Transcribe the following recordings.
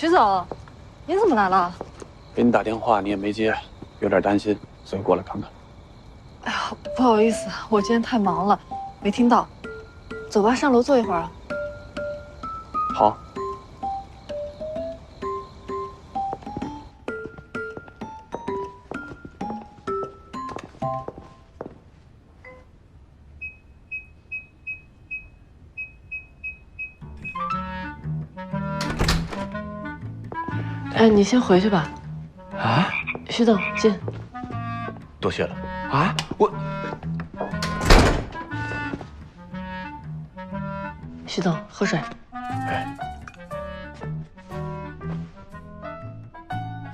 徐总，您怎么来了？给你打电话你也没接，有点担心，所以过来看看。哎呀，不好意思，我今天太忙了，没听到。走吧，上楼坐一会儿啊。好。哎，你先回去吧。啊，徐总，进。多谢了。啊，我徐总，喝水。哎，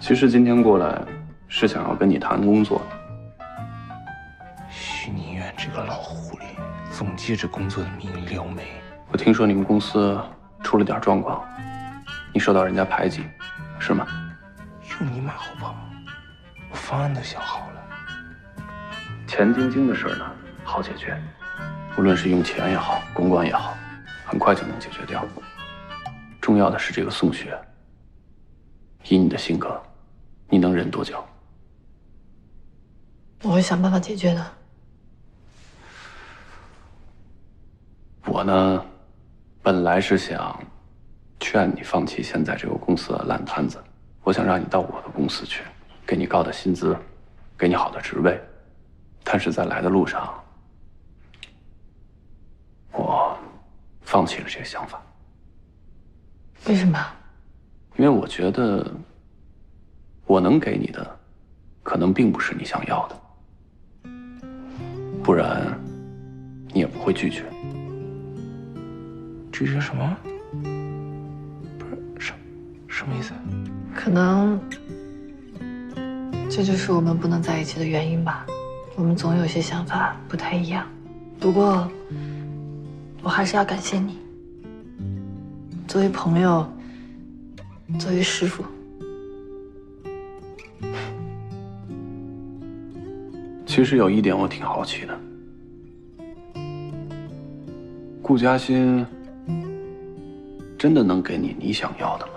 其实今天过来是想要跟你谈工作的。徐宁远这个老狐狸，总借着工作的名义撩妹。我听说你们公司出了点状况，你受到人家排挤，是吗？有你马后炮，我方案都想好了。钱晶晶的事儿呢，好解决，无论是用钱也好，公关也好，很快就能解决掉。重要的是这个宋雪，以你的性格，你能忍多久？我会想办法解决的。我呢，本来是想劝你放弃现在这个公司的烂摊子，我想让你到我的公司去，给你高的薪资，给你好的职位。但是在来的路上，我放弃了这个想法。为什么？因为我觉得我能给你的，可能并不是你想要的，不然你也不会拒绝。拒绝什么？不是什么意思？可能这就是我们不能在一起的原因吧。我们总有些想法不太一样，不过我还是要感谢你，作为朋友，作为师傅。其实有一点我挺好奇的，顾嘉欣真的能给你想要的吗？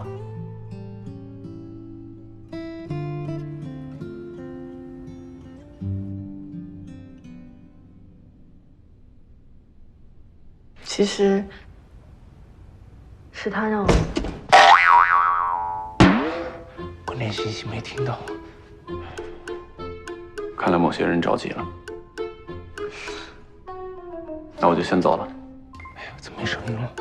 其实是他让我……我连信息没听到。看来某些人着急了，那我就先走了。哎呀，怎么没声音了？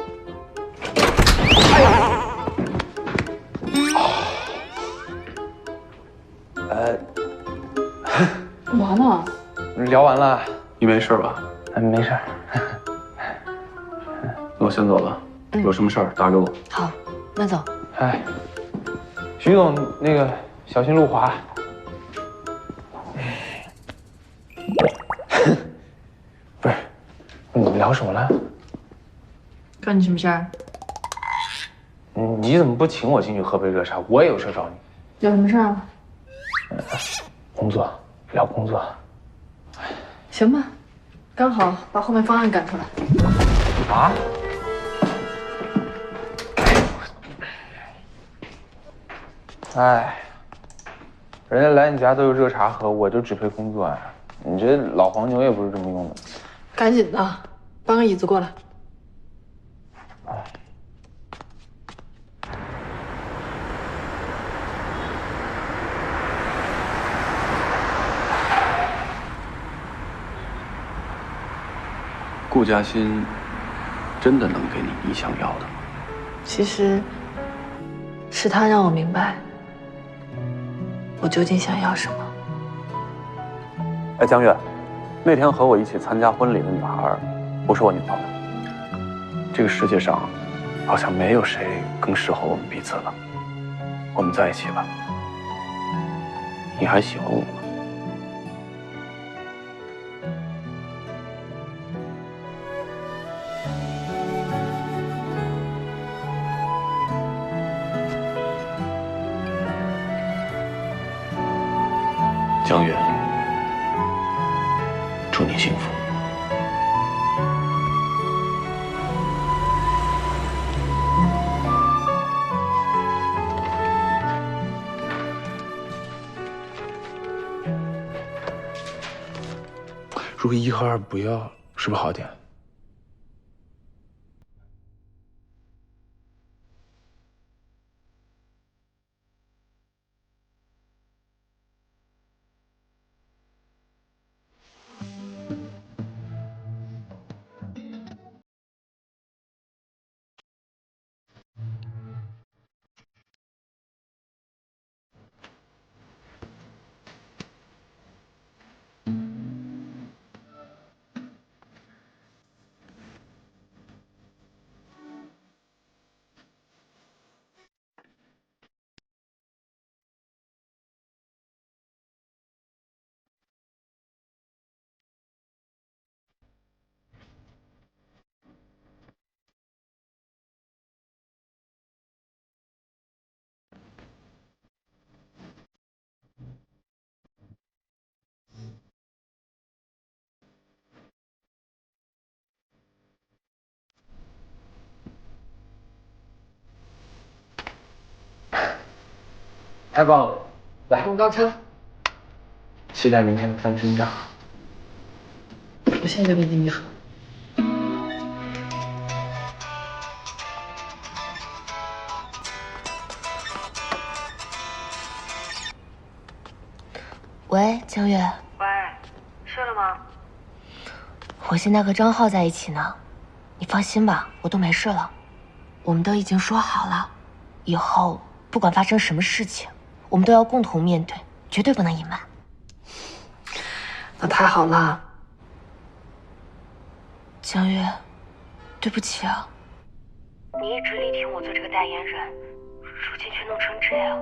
干嘛呢？聊完了。你没事吧？没事。那我先走了，有什么事儿打给我。好，那走。哎，徐总，那个小心路滑。不是，你们聊什么了？关你什么事儿？你怎么不请我进去喝杯热茶？我也有事找你。有什么事儿啊？工作，聊工作。行吧，刚好把后面方案赶出来。啊？哎，人家来你家都有热茶喝，我就只配工作啊！你这老黄牛也不是这么用的。赶紧的，搬个椅子过来。顾嘉欣真的能给你想要的吗？其实是他让我明白，我究竟想要什么。哎，江月，那天和我一起参加婚礼的女孩，不是我女朋友。这个世界上，好像没有谁更适合我们彼此了。我们在一起吧。你还喜欢我吗？江月，祝你幸福。如果1和2不要，是不是好点？太棒了！来，广告车，期待明天的翻身仗。我现在就给你秘书。喂，江月。喂，睡了吗？我现在和张浩在一起呢，你放心吧，我都没事了。我们都已经说好了，以后不管发生什么事情，我们都要共同面对，绝对不能隐瞒。那太好了。江月，对不起啊。你一直力挺我做这个代言人，如今却弄成这样，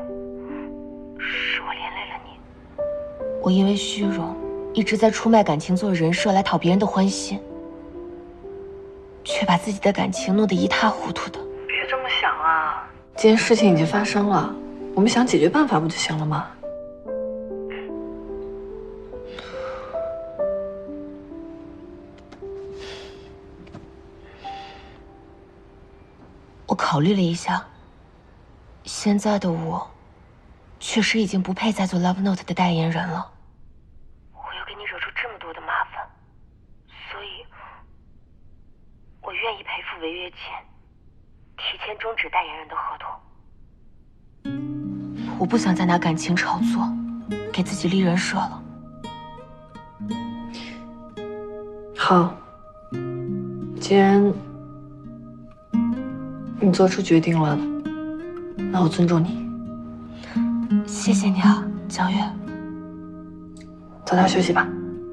是我连累了你。我因为虚荣，一直在出卖感情做人设来讨别人的欢心，却把自己的感情弄得一塌糊涂的。别这么想啊！既然事情已经发生了，我们想解决办法不就行了吗？我考虑了一下，现在的我，确实已经不配再做 Love Note 的代言人了。我又给你惹出这么多的麻烦，所以我愿意赔付违约金，提前终止代言人的合同。我不想再拿感情炒作，给自己立人设了。好，既然你做出决定了，那我尊重你。谢谢你啊，江月。早点休息吧，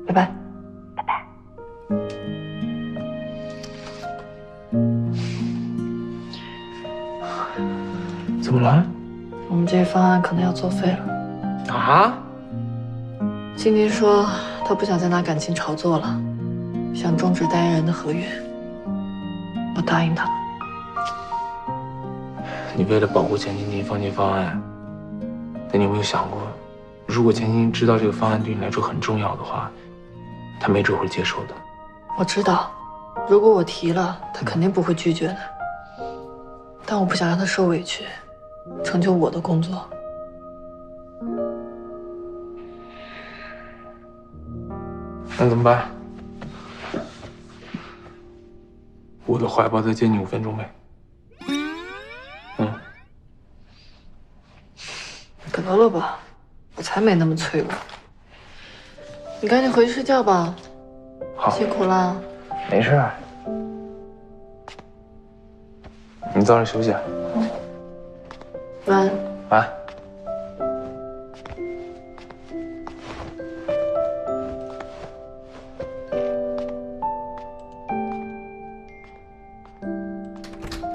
拜拜。拜拜。怎么了？我们这个方案可能要作废了。啊？晶晶说她不想再拿感情炒作了，想终止代言人的合约。我答应她了。你为了保护钱晶晶放弃方案，但你有没有想过，如果钱晶晶知道这个方案对你来说很重要的话，她没准会接受的。我知道，如果我提了，她肯定不会拒绝的。但我不想让她受委屈，成就我的工作。那怎么办？我的怀抱再借你5分钟呗。得了吧，我才没那么脆弱。你赶紧回去睡觉吧。好，辛苦啦。没事。你早点休息。晚安。晚安。